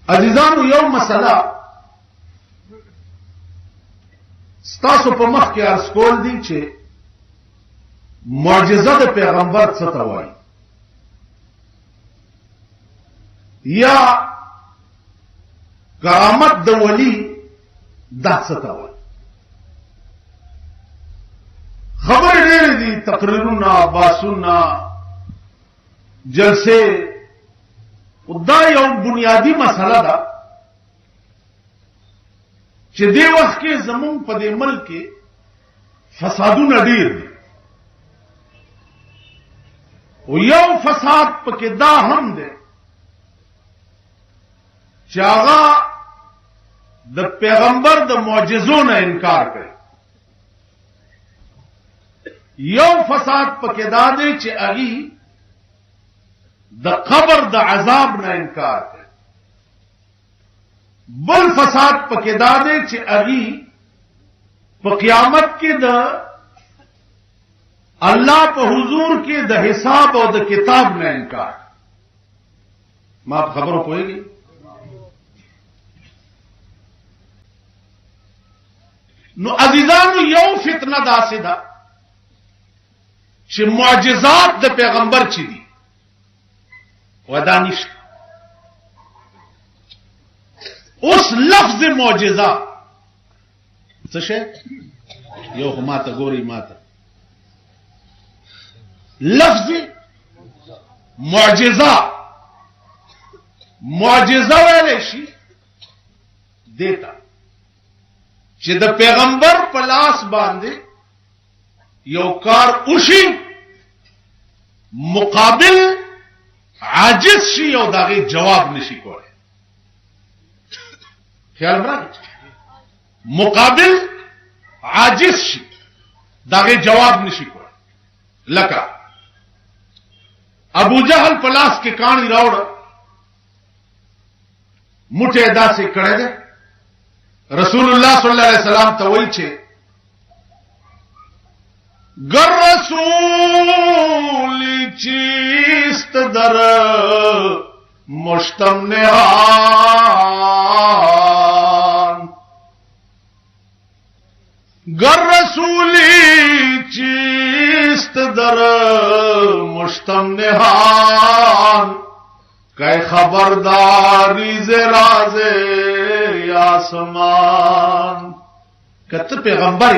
عزیزانو یو مسله ستاسو په مخ کې عرض کول دي چې معجزه د پیغمبر څه ته وایي یا کرامت د ولی دا څه ته وایي. خبر ډېرې دي، تقریرونه، باسونه، جلسه. دا یو بنیادی مسله ده چې دې وخت کې زمون په دې ملک کې فسادونه ډېر دي او یو فساد پکې دا هم دی چې هغه د پیغمبر د معجزو نه انکار کوي. یو فساد پکې دا دی چې هغه د قبر د عذاب نه انکار کوي. بل فساد پکې دا دی چې هغه په قیامت کې د الله په حضور کې د حساب او د کتاب نه انکار. ما په خبرو پوهیږي. نو عزیزانو یو فتنه داسې ده چې معجزات د پیغمبر چي دي ودا نشته. اوس لفظ معجزه څه شي یو هماته ګوري ماته لفظ معجزه ویل شي دیتا چې د پیغمبر په لاس باندې یو کار وشي مقابل عاجز شي او داغه جواب نشي کولی. خیال راځي مقابل عاجز شي داغه جواب نشي کولی. لکه ابو جهل پلاس کې کانی راوړ موټه داسې کړه ده. رسول الله صلی الله علیه وسلم ته وایي چې گر رسول چیست در مشتم نهان، گر رسولی چیست در مشتم نهان، کہ خبرداری ز راز آسمان. کته پیغمبر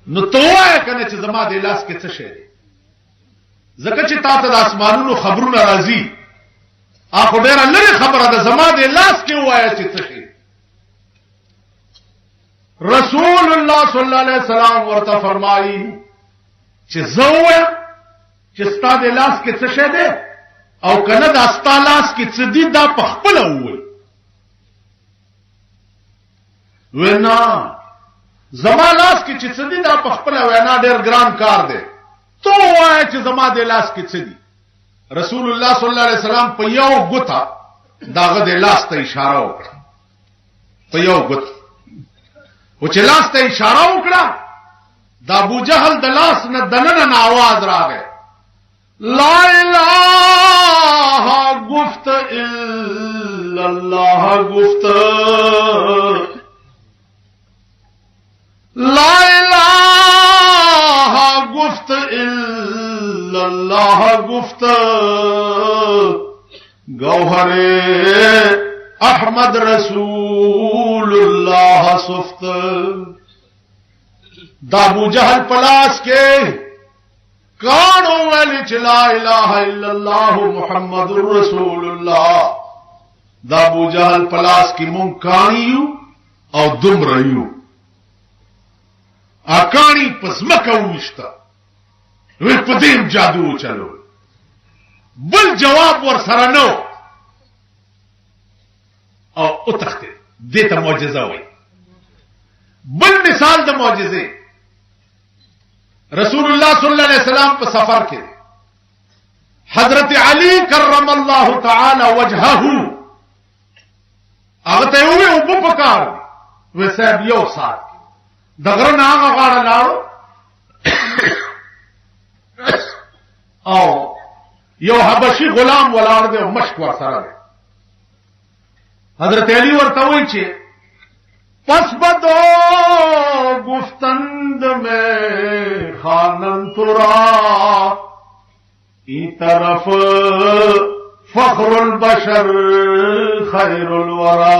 نو توای کنه چې زما د لاس کې څه شي زکه چې تاسو د اسمانونو خبرونه راځي اخو ډیره لري خبره ده زما د لاس کې وایي چې څه شي. رسول الله صلی الله علیه وسلم ورته فرمایي چې زوه چې ستاسو د لاس کې څه شي ده او کنه د ستاسو لاس کې څه دي دا په خپل وایي. وینا زما لاس کې چې څه دي دا په خپل وینا ډېر ګران کار دی. تو وایې چې زما د لاس کې څه دي. رسول الله صلی الله علیه وسلم په یو ګوته داغه د لاس ته اشاره وکړه. په یو ګوته او چې لاس ته اشاره وکړه د ابو جهل د لاس نه دننه आवाज راغی. لا اله گفت الا الله گفت، لا الہ گفت الا اللہ گفت، گوہر احمد رسول اللہ صفت. دا ابو جہل پلاس کے کانو ویلی چھ لا الہ الا اللہ محمد رسول اللہ. دا ابو جہل پلاس کی مون کانیو او دم رہیو اکانی پزمکه وشتا وی پدیم جادو چلو. بل جواب ور سره نو او اتخته دیتا معجزه وی. بل مثال د معجزه رسول الله صلی الله علیه وسلم په سفر کې حضرت علی کرم الله تعالی وجهه هغه ته وی او په پکار وی صاحب یو سات دغره ناغه غاړه لاړو او یو حبشي غلام ولاړ دی او مشک ور سره دی. हजरत अली वर्तवई छे पस बदो गुफ्तंद में खानन तुरा ई तरफ फखरुल बशर खैरुल वरा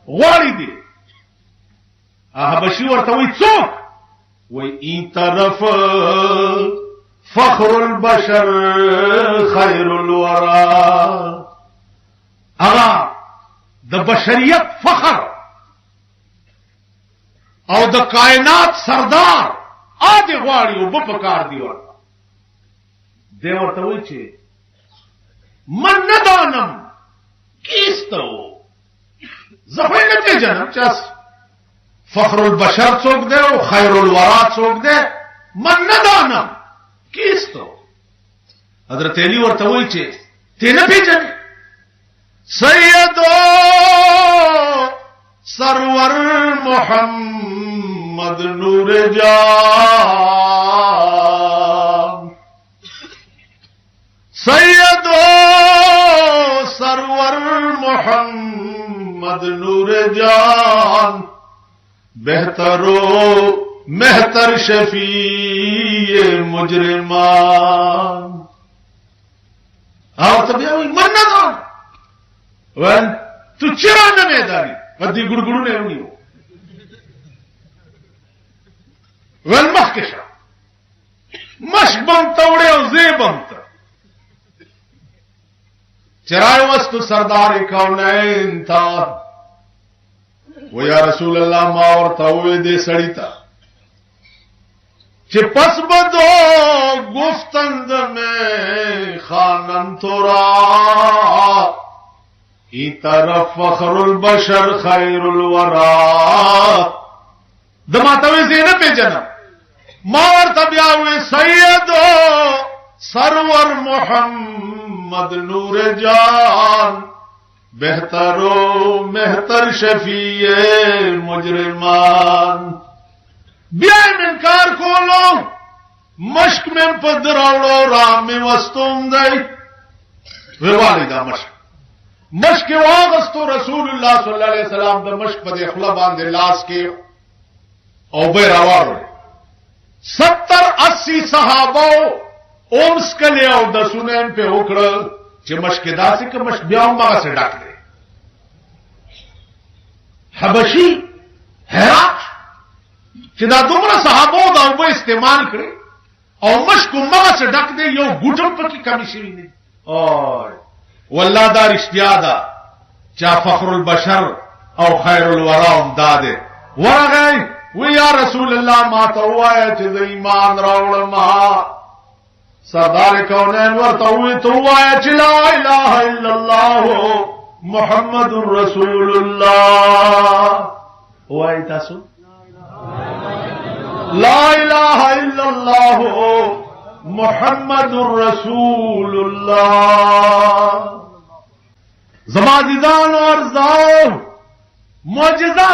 वाली दे हबशी वर्तवई चोक वही ई तरफ फखरुल बशर खैरुल वरा अगा द बशरियत फखर और द कायनात सरदार आदि गवाड़ी वो बपकार दी और देवर तो वही छे मन न दानम किस्तो जफर नते जन्म चस फखरुल बशर चोक दे और खैरुल वरा चोक दे मन न दानम किस्तो हजरत अली और तो वही छे तेने भी जन सैयदो सरवर मोहम्मद नूर जान सैयदो सरवर मोहम्मद नूर जान बेहतरो मेहतर शफी मुजरिमान आओ तब मन्ना दान वन तू चिरान मेदारी वदी गुड़गुड़ ने नहीं हो वन मखकेशा मश बनता उड़े और जे बनता चराय वस्तु सरदार कौनैन था वो या रसूल अल्लाह मावरता हुए दे सड़ीता कि पस बदो गुफ्तंद में खानन तोरा ई तरफ फखरुल बशर खैरुल वरा दमातवे से न पे जन्म मावर तबिया हुए सैयदो सरवर मोहम्मद नूर जान बेहतरो मेहतर शफी मुजरिमान ब्याह में इनकार को लो मश्क में पदरावड़ो राम में वस्तुम दई वे वालिदा मश्क मश्क वागस्तो रसूलुल्लाह सल्लल्लाहु अलैहि वसल्लम द मश्क पदे खुला बांधे लाश के और बेरावार 70-80 सहाबो ओम्स कले और दसुनेन पे होकर जे मश्क दासी के मश्क ब्याह मां से डाक दे हबशी हैरान चिदा दुमरा सहाबो दा वो इस्तेमाल करे और मश्क मां से डाक दे यो गुटम पर की कमी सी नहीं और वल्लाह दा रिश्तियादा चा फखरुल बशर और खैरुल वरा उमदादे वरा गए वो या रसूल अल्लाह मा तो हुआ है चिद ईमान रावण महा सरदार कौनैन वर्ता हुए तो हुआ है चिला इलाहा इल्लल्लाह मुहम्मदुर रसूलुल्लाह हुआ है तासु ला इलाहा इल्लल्लाह मुहम्मदुर रसूलुल्लाह जमादिदान और जाओ मौजदा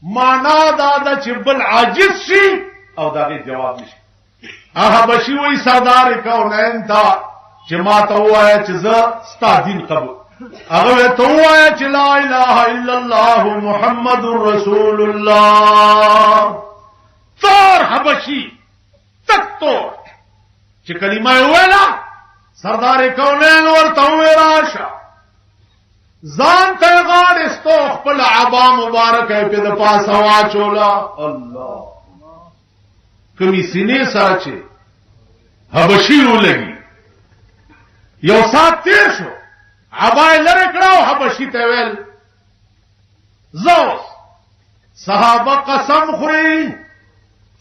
माना दादा चिब्बल आजिज सी और दागे जवाब निशी आहा बशी वही सरदार कौनैन था जमाता हुआ है चिज़ स्तादीन कबूल अगर तो हुआ है चिला इलाहा इल्लल्लाह मुहम्मदुर रसूलुल्लाह तोर हबशी तक तोड़ चे कलिमा हुए ना सरदार कौनैन और तहुए राशा जान तैगार इस्तोख पल आबा मुबारक है पे दपा सवा चोला अल्लाह कमी सीने साचे हबशी रू लगी यो सात तेश हो आबाए लरे कड़ाओ हबशी तेवेल जोस सहाबा कसम खुरी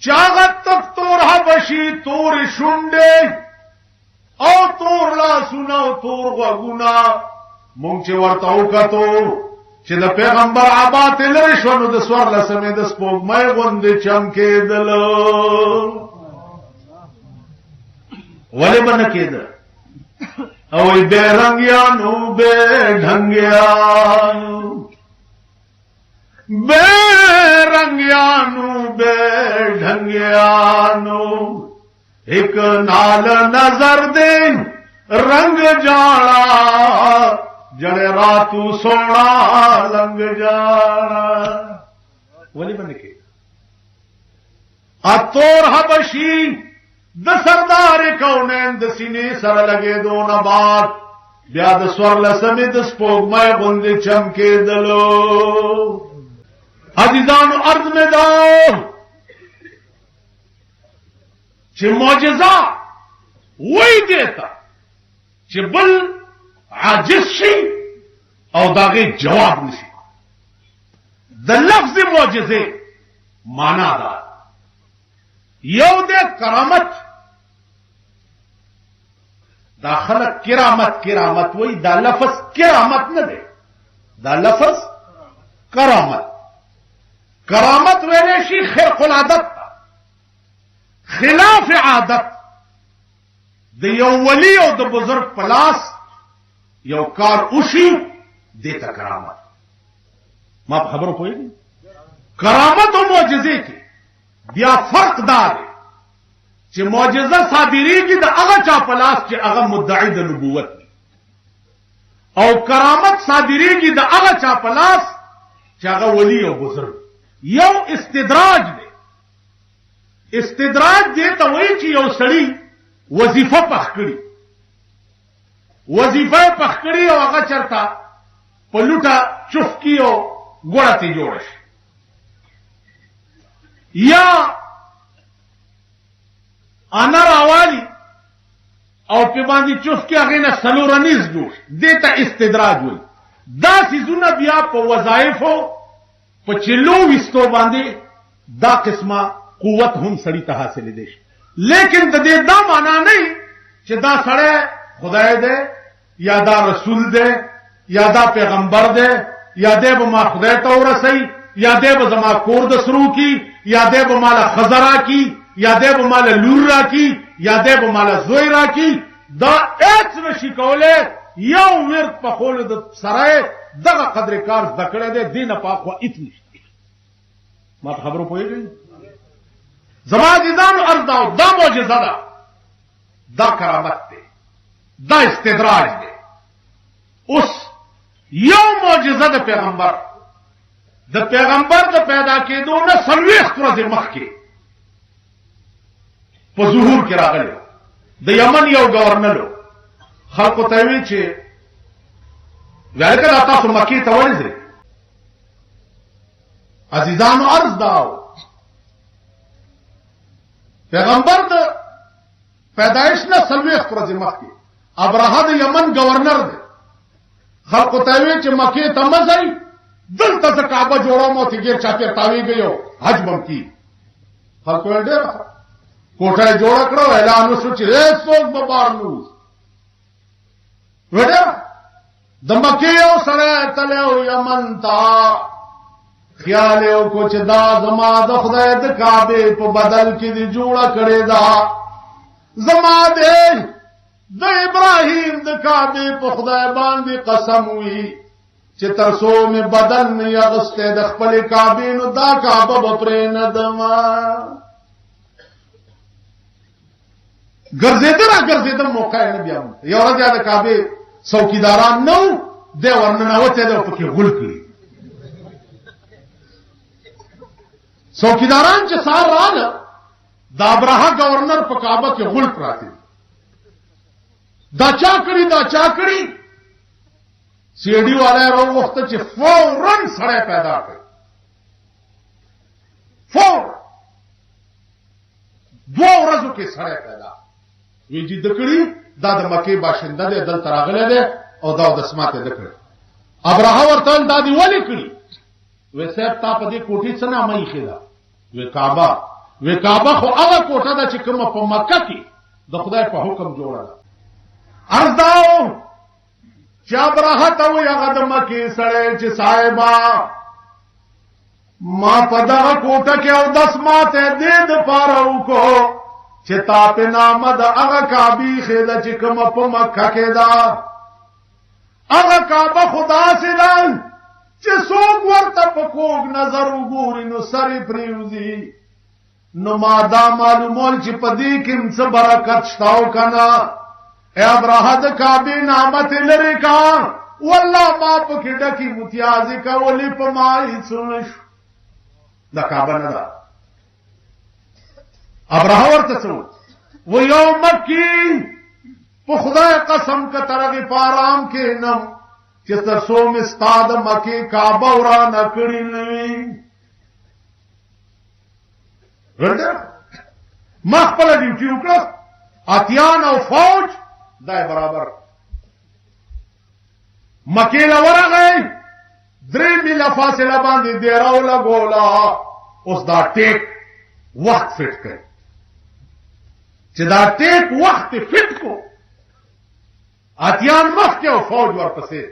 चागत तक तोर हबशी तोर शुंडे और तोर ला सुना तोर गुना मुंचे वर्ताऊ का तो चिद पैगंबर आबा तेलरेश्वर द स्वर लसमे द स्पोक मैं वंदे चमके दल वले बन के द अवै बेरंगियानु बेढंगियानु बेरंगियानु बेढंगियानु एक नाल नजर दे रंग जाड़ा जड़े रातू सोना लंग जाना वली बन के अतोर हबशी द सरदार कौनैन द सीने सर लगे दो नबात ब्याद स्वर समित स्पोगमय बुंद चमके दलो अजीजान अर्ज में दाओ चे मौजजा वही देता चे बल आजिज शी और दागे जवाब नशी द लफ्ज मौजजे माना दा यौ दे करामत दाखल किरामत किरामत वही दा लफज किरामत न दे दा लफज करामत करामत वेनेशी खिरकुल आदत खिलाफ आदत द यौ वली और द बुजुर्ग पलास यौ कार उशी देता करामत मां खबर कोई करामत और मौजजे की बिया फर्कदार है चे मौजजा सादिरी की द अगा चापलास चे अगा मुद्दाई द नबूवत में और करामत सादिरी की द अगा चापलास चे अगा वली और बुजुर्ग यौ इस्तिद्राज दे इस्तिद्राज दे तो वही ची यौ सड़ी वजीफा पखकड़ी वजीफा पखकड़ी और अगा चरता पलूटा चुफकी और गोड़ाती जोड़श या अनर आवाली और पिबांदी चुफकी आगे न सलोरनीस जोश देता इस्तिद्राज हुई दा सीजुना बिया प वजाइफ हो प चिल्लो विस्तो बांधे दा किस्मा कुवत हम सड़ी तहा से देश लेकिन दे दा माना नहीं कि दा सड़े खुदाए दे या दा रसूल दे या दा पैगंबर दे या दे बमा खुदाए तो रसई या दे बजमा कोर दसरू की या दे बमाला खजरा की या दे बमाला लूर्रा की या दे बमाला जोयरा की दा एच में शिकौले यौ विरत पखोल द सराय दगा कदर कार दकड़े दे दिन पाक इतनी मां खबरों पोई गई जमादिदान अर्दाओ दा मौजज़ा दा करामत दे दा इस्तिद्राज दे उस यौ मौजज़ा द पैगंबर द पैदा के दो न सलवेख रोज मख के पजूहूर के रागले द यमन यौ गवर्नर खल्को तैवी चे वेलकर आता सो मक्की तवल से अजीजान अर्ज दाओ पैगंबर द पैदाइश न सलवेख रोज मख के अबराहा द यमन गवर्नर दे खल्को तैवी चे मक्की तमसई दिल तक काबा जोड़ा मो थिगे चाते तावी गयो हज बम की खल्को डे कोठा जोड़ा करो ऐलान सूची रे सोग बबार नूस वेडा दमकियो सरे तले यमन ता ख्याले कुछ दा जमा द खुदा द काबे पे बदल की दी जोड़ा करे दा जमा दे द इब्राहिम द काबे पे खुदा बांधी कसम हुई चित्रसो में बदल में अगस्ते दखपले काबे नु दा काबा बपरे न दमा गर्जेदर मौका है न बियाम यौरा ज्यादा काबे चौकीदारान नौ दे वर्णना होते दे पके गुलकली चौकीदारान चे सार रान दाबराहा गवर्नर पकाबा के गुल्क राती दा चाकड़ी सीडी वाले रो वक्त चे फौरन सड़े पैदा कर फौर दो रजों के सड़े पैदा वे जी दकड़ी दाद मके बाशिंदा दे दल तरागले दे और दाव दस्माते दकड़े अब राहवर तल दादी वाली कड़ी वे सेब ताप दे कोठी सना मई खेला वे काबा खो अगा कोठा दा चिकम प मक्का की द खुदाई पे हुक्म जोड़ा अर्ज दाओ जब राहत हो या कदम के सड़े च साहिबा मां पदा कोट के और 10 माते दे द पारू को चिता पे नामद अग काबी खेद चिकम प मक्का के दा अग काबा खुदा से दान च सोग वर्त पकोग नजर उगूरी नु सरी प्रियुजी नु मादा मालूमोल च पदी किम से बरकत छताओ कना ए अब्राहद काबी नामत लरिका والله ما پکې ډکی متیازي کولی په ما هیڅ نشو دا کعبه نه ده ابراهه ورته څه و یو مکی په خدای قسم که ترغه پارام کې نم چې تر څو مستاد مکی کعبه ورانه کړی نه وي ورته ما خپل ډیوټي وکړه اتیان او فوج دای برابر مکی لورغی 3 میله فاصله باندې دیراو لګولا اوس دا ټیک وخت فټ کړ چې دا ټیک وخت فټ کو اتیان مخکې او فوج ورپسې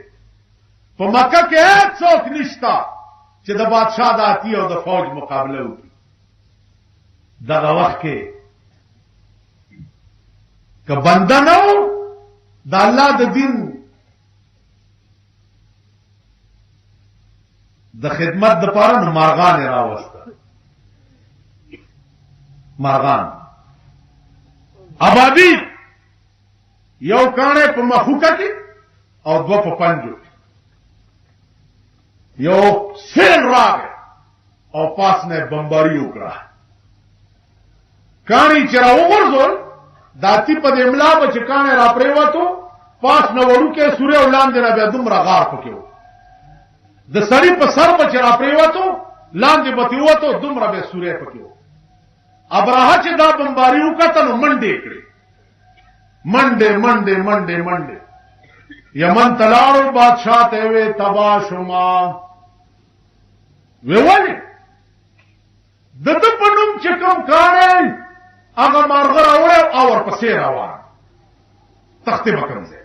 په مکه کې هیڅ څوک نشتا چې د بادشاہ د اتی او د فوج مقابله وکړي دغه وخت کې که بنده نه د الله د دین د خدمت د پاره نو مارغان راوسته مارغان ابابی یو کانه په مخوکه کې او دو په پنجو یو سیل راغ او پاس نه بمباری وکړه کانی چې راوغورځول داتی په املا بچ کانه را پریوتو پاس نه وړو کې سورې ولاندې را بیا دومره غار پکې د سړی په سر بچ را پریوتو لاندې بتی وته دومره به سورې پکې ابراهه چې دا بمباری وکړه نو منډې کړې منډې یمن تلاړو بادشاہ ته وې تبا شما ویولې د پنوم چې کوم کارې هغه مارغه راوړ او ورپسې روان تختې بکم ځای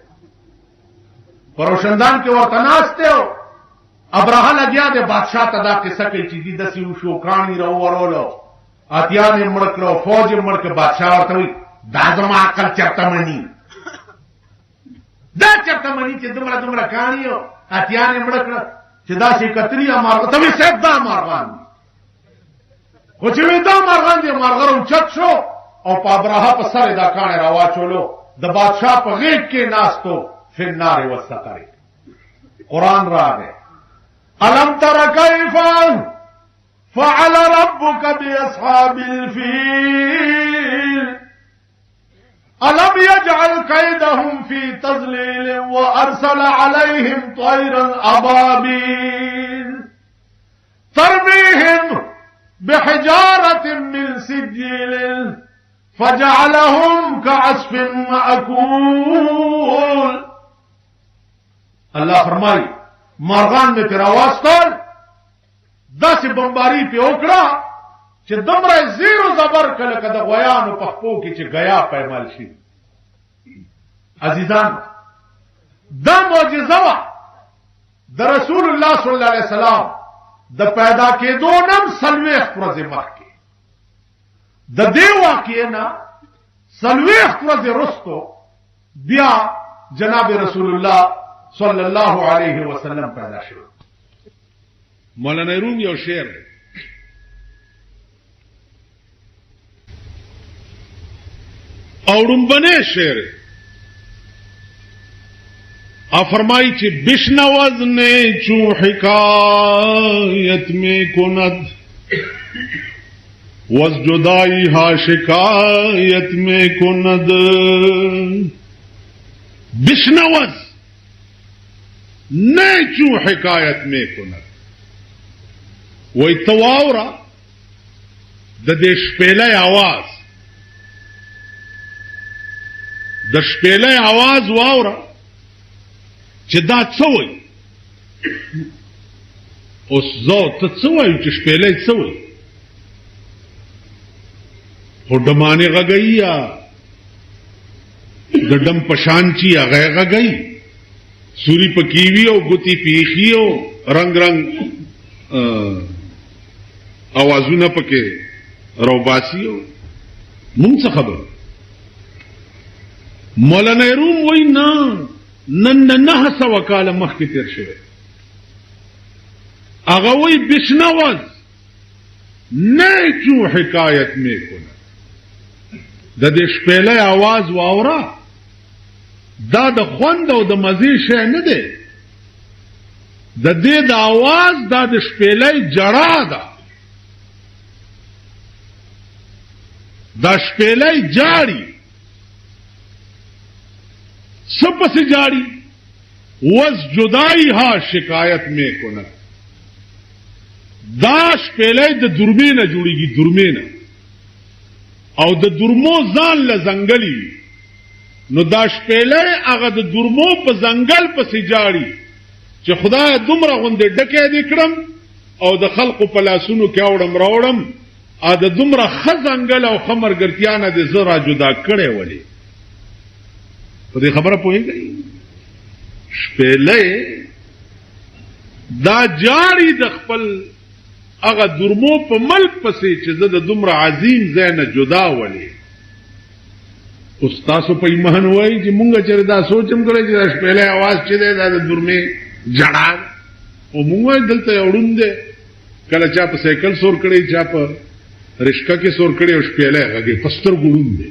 پروشندان کې ورته ناشته ابراهه لګیا د بادشاہ ته دا قصه کوي چې دې دسي وشو کانی راوړلو اتیان مړ کړو فوج مړ کړ بادشاہ ورته وي دا زما عقل چرته مني دا چرته مني چې دومره کانیو اتیان مړ کړ چې دا شي کتري مارغ ته وي سب دا مارغان خو چې وي دا مارغان دي مارغ اوچت شو او په ابراهه په سر دا کانه راواچولو د بادشاہ په غیږ کې ناستو فنار وسقر قران راغی الم تر کیف فعل ربك باصحاب الفيل الم يجعل كيدهم في تضليل وارسل عليهم طيرا ابابيل ترميهم بحجارة من سجيل فجعلهم كعصف مأكول الله فرمای مارغان میں تیرا واستول داس بمباری په وکړه چې دمره زیرو زبر کله کده غیانو په خپو کې چې غیا پیمال شي عزیزان دا معجزه وا د رسول الله صلی الله علیه وسلم د پیدا کېدو نم سلويخ ورځې مخکې د دې واقعې نه سلويخ ورځې رستو بیا جناب رسول الله صلی الله علیه وسلم پیدا شو مولانا روم یو شعر اور بنے شعر فرمائی چې بشنوز نے چو حکایت میں کند وز جدائی ہا شکایت میں کند بشنوز نے چو حکایت میں کند وی تواورا د دې شپېلې आवाज د شپېلې आवाज واورا چې دا څه وایي اوس زه ته څه وایي چې شپېلې څه وایي هډمانه غږیا د ډم پشان چی هغه غږی سوري پکیوي او ګوتی پیخیو رنگ اوازونه پکې روباسیو مونږ څه خبر مولانا روم وای نه سو کاله مخکې تیر شوی هغه وای بشنوز نه چو حکایت میکنه د دې شپېلې आवाज واورا دا د خوند او د مزې شی نه دی د دې د आवाज د شپېلې جړا ده د شپېلې جاړي سب سے جاړي وز جدائی ها شکایت میں کونه دا شپېلې د درمې نه جوړيږي درمې نه او د درمو ځان له ځنګلي نو دا شپېلې هغه د درمو په ځنګل پسې جاړي چې خدای دومره غوندې ډکې دې کړم او د خلقو په لاسونو کې اوړم راوړم ا د دومره خزنګل او خمرګرتیا نه د زرا جدا کړي ولې په دې خبره پوهیږئ شپېلې دا جاړي د خپل هغه درمو په ملک پسې چې زه د دومره عظیم ځای نه جدا ولې استاسو په ایمان وایي چې مونږ چې دا سوچم کړی چې شپېلې आवाज چې دی دا د درمې جړا او مونږ دلته وړوند دي کله چا په سایکل سور کړی چا په رشکا کې سور کړی او شپېلې هغه پستر ګړوند دي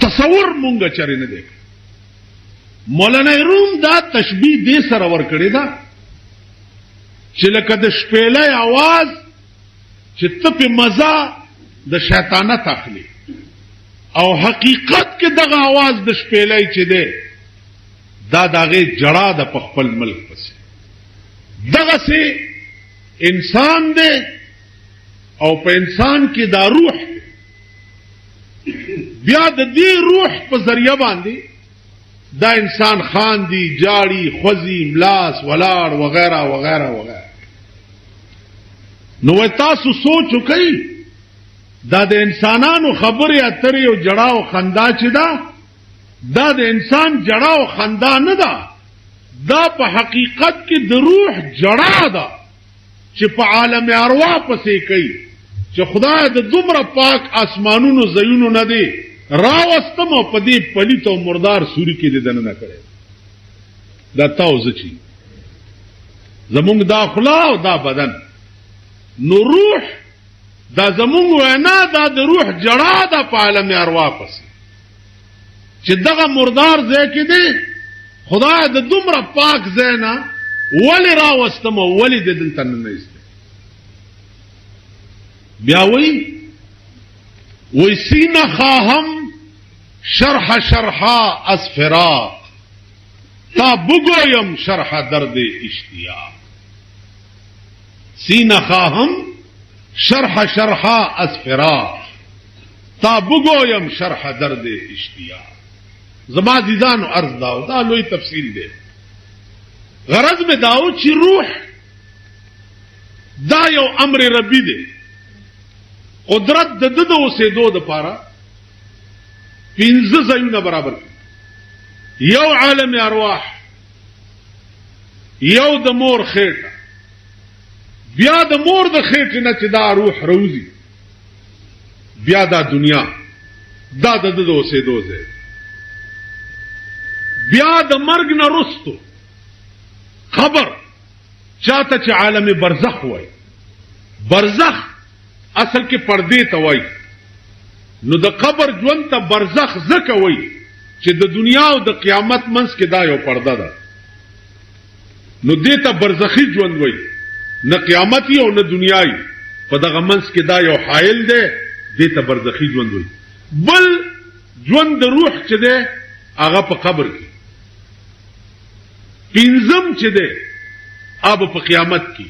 تصور مونږ چرې نه دی مولانا روم دا تشبیه دې سره ور کړی دا چې لکه د شپېلې आवाज چې ته په مزه د شیطانت اخلي او حقیقت کې دغه आवाज د شپېلې چې دی دا دغه جړا د خپل ملک پسې دغه سي انسان دی او په انسان کې دا روح بیا د دې روح په ذریعہ باندې دا انسان خاندي جاړي خوځي ملاس ولاړ وغیرہ وغیرہ وغیرہ نو تاسو سوچ وکئ دا د انسانانو خبرې اترې او جړا او خندا چې دا د انسان جړا او خندا نه ده دا په حقیقت کې د روح جړا ده چې په عالم ارواح پسې کوي چې خدای د دومره پاک اسمانونو زینو نه دی راوستم په دې پلیت او مردار سوري کې دنه نه کړي دا تاسو چې زمونږ دا خلا او دا بدن نو روح دا زمونږ وینا دا د روح جړا ده په عالم ارواح پسې چې دغه مردار ځای کې دی خدای د دومره پاک ځای نه ولی راوستم ولی د دلته نه ایست بیا وی سینه خواهم شرح شرحا از فراق تا بگویم شرح درد اشتیاق سینه خواهم شرح شرحا از فراق تا بگویم شرح درد اشتیاق زما عزیزانو عرض داو دا لوی تفصیل دی غرض میں داو چې روح دا یو امر ربی دی قدرت د د اوسېدو د پاره پنځه ځایونه برابر یو عالم ارواح یو د مور خېټه بیا د مور د خېټې نه چې دا روح روزي بیا دا دنیا دا د اوسېدو ځای بیا د مرګ نه رستو خبر چاته چې عالم برزخ وای برزخ اصل کې پردې ته وای نو د قبر ژوند ته برزخ زکه وای چې د دنیا او د قیامت منځ کې دا یو پرده ده نو دې ته برزخی ژوند وای نه قیامتي او نه دنیاي په دغه منځ کې دا یو حائل ده دې ته برزخی ژوند وای بل ژوند د روح چې ده هغه په قبر کې پنځم چې ده اب په قیامت کې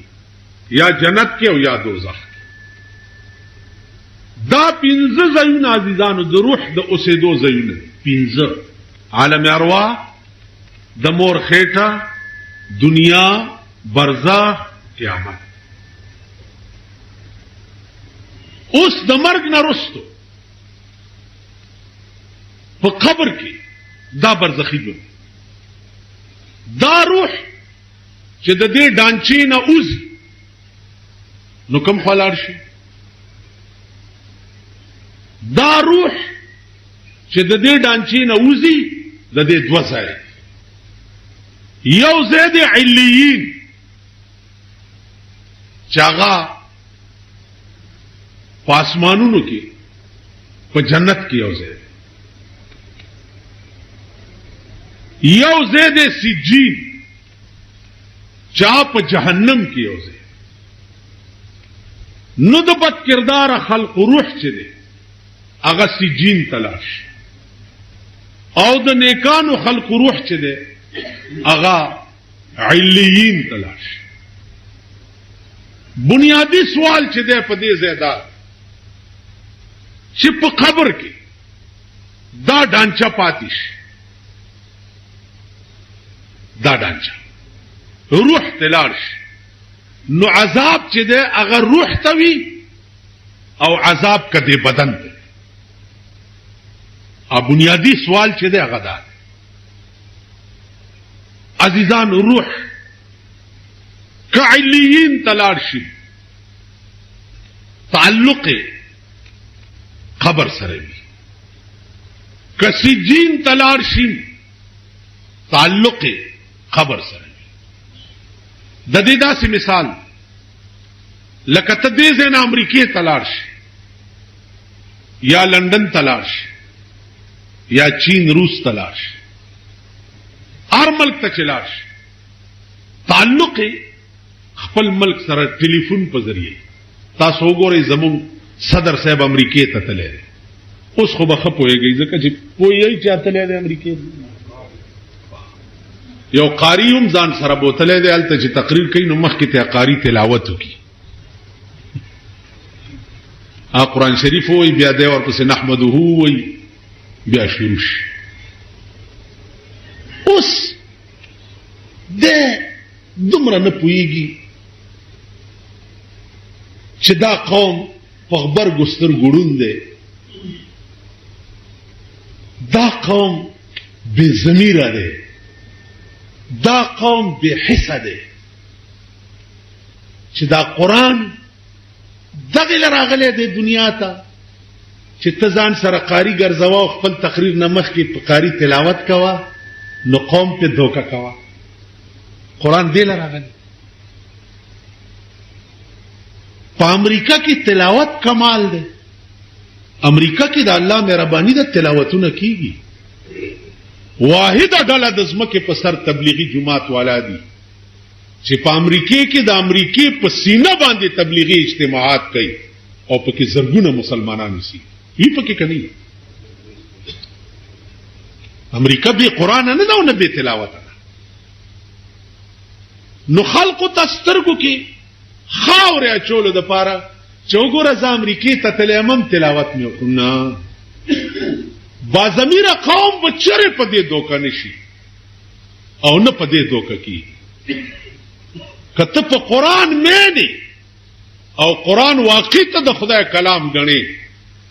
یا جنت کې او یا دوزخ دا پنځه ځایونه عزیزانو د روح د اوسېدو ځایونه پنځه عالم ارواح د مور خېټه دنیا برزخ قیامت اوس د مرګ نه رستو په قبر کې دا برزخی ژوند دا روح چې د دې ډانچې نه اوزي نو کوم خلاړ شي دا روح چې د دې ډانچې نه اوزي د دې دوه ځای یو ځای د علیین چې هغه په اسمانونو کې په جنت کې یو ځای یو زید سجین چا په جهنم کې یو زید نو د بد کردار خلق روح چې دی هغه سجین تلاش او د نیکانو خلق روح چې دی هغه علیین تلاش. بنیادی سوال چې دی په دې ځای دا چې په قبر کې دا ډانچه پاتې شي دا ډانچه روح تلاړ شي نو عذاب چې دی هغه روح ته وي او عذاب کدی بدن ته. ا بنیادی سوال چې دی هغه دا عزیزان روح کعلیین تلاړ شي تعلق قبر سره وي کسجین تلاړ شي تعلق قبر سره وي. د دې داسې مثال لکه ته دې ځای نه امریکې تلاړ شي یا لندن تلاړ شي یا چین روس تلاړ شي هر ملک ته چلاړ شي تعلق خپل ملک سره ټلیفون په ذریعه تاسو وګورئ زمون صدر صاحب امریکې ته تللی دی اوس خو به ښه پوهېږئ ځکه چې پوهیږئ چې تللی دی امریکې یو قاری هم ځان سره بوتلی دی هلته چې تقریر کوي نو مخکې ته قاری تلاوت وکړي قرآن شریف وایي بیا دی ورپسې نحمده وایي بیا شروع شي. اوس دی دومره نه پوهېږي چې دا قوم په غبرګو سترګو ړوند دی دا قوم بې ضمیره دی دا قوم بے حصہ دے چې دا قرآن دغه لراغله دے دنیا ته چې ته ځان سره قاری ګرځوا او خپل تقریر نه مخکې په قاری تلاوت کوا نو قوم په دوکا کوا. قرآن دې لراغله په امریکا کې تلاوت کمال دی. امریکا کې د الله مهرباني د تلاوتونه کیږي. واحده ډله د ځمکې په سر تبلیغي جماعت والا دي چې په امریکې کې د امریکې په سینه باندې تبلیغي اجتماعات کوي او پکې زرګونه مسلمانان سي یې پکې کوي. امریکا به قرآن نه دا نه به تلاوت نو خلقو تسترګو کې خاورې اچولو د پاره چې وګوره ز امریکې ته تلمم تلاوت مې وکړه بازمیره قوم بچره په دې دوکه نشي او نه په دې دوکه کې کته په قرآن مې او قرآن واقع ته د خدای کلام غني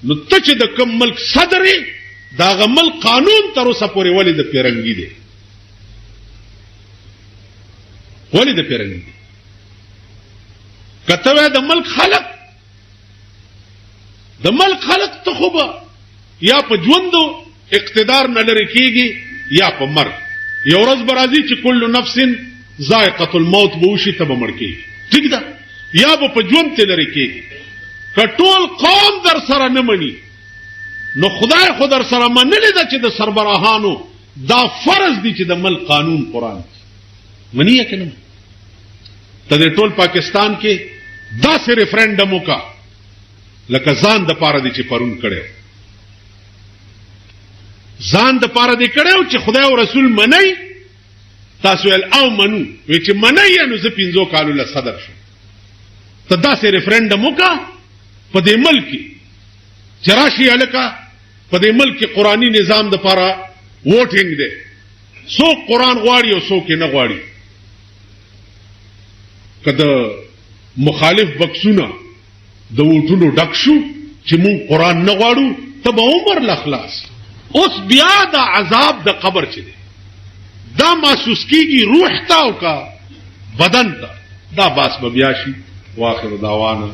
نو ته چې د کوم ملک صدر دا غمل قانون تر اوسه پورې ولې د پیرنګي دی ولې د پیرنګي کته د ملک خلق ته خو به یا په ژوندو اقتدار نه لري کیږي یا په مرګ یو ورځ برازي چې کل نفس ذائقه الموت به وشي ته به مړ کیږي ٹھیک ده یا به په ژوند ته لري کیږي کټول قوم در سره نه مني نو خدای خو در سره منلې ده چې د سربراهانو دا فرض دي چې د ملک قانون قرآن منی یا کنه ته ټول پاکستان کې داسې ریفرنډم وکا لکه ځان د پاره دي چې پرون کړي ځان د پاره دې کړو چې خدای او رسول منئ تاسو ول او منو وی چې منئ نو زه 15 کالو له صدر شم ته داسې ریفرنډم وکا په دې ملک چې راشي الکا په دې ملک قرآنی نظام د پاره ووټینګ دی سو قرآن غواړي او سو کې نه غواړي کله مخالف بکسونه د وټونو ډک شو چې مون قرآن نه غواړو ته به عمر لخلاص. اوس بیا د عذاب د قبر چې دی دا محسوس کیږي روح ته او کا بدن ته دا باس به بیا شي. واخر دعوانا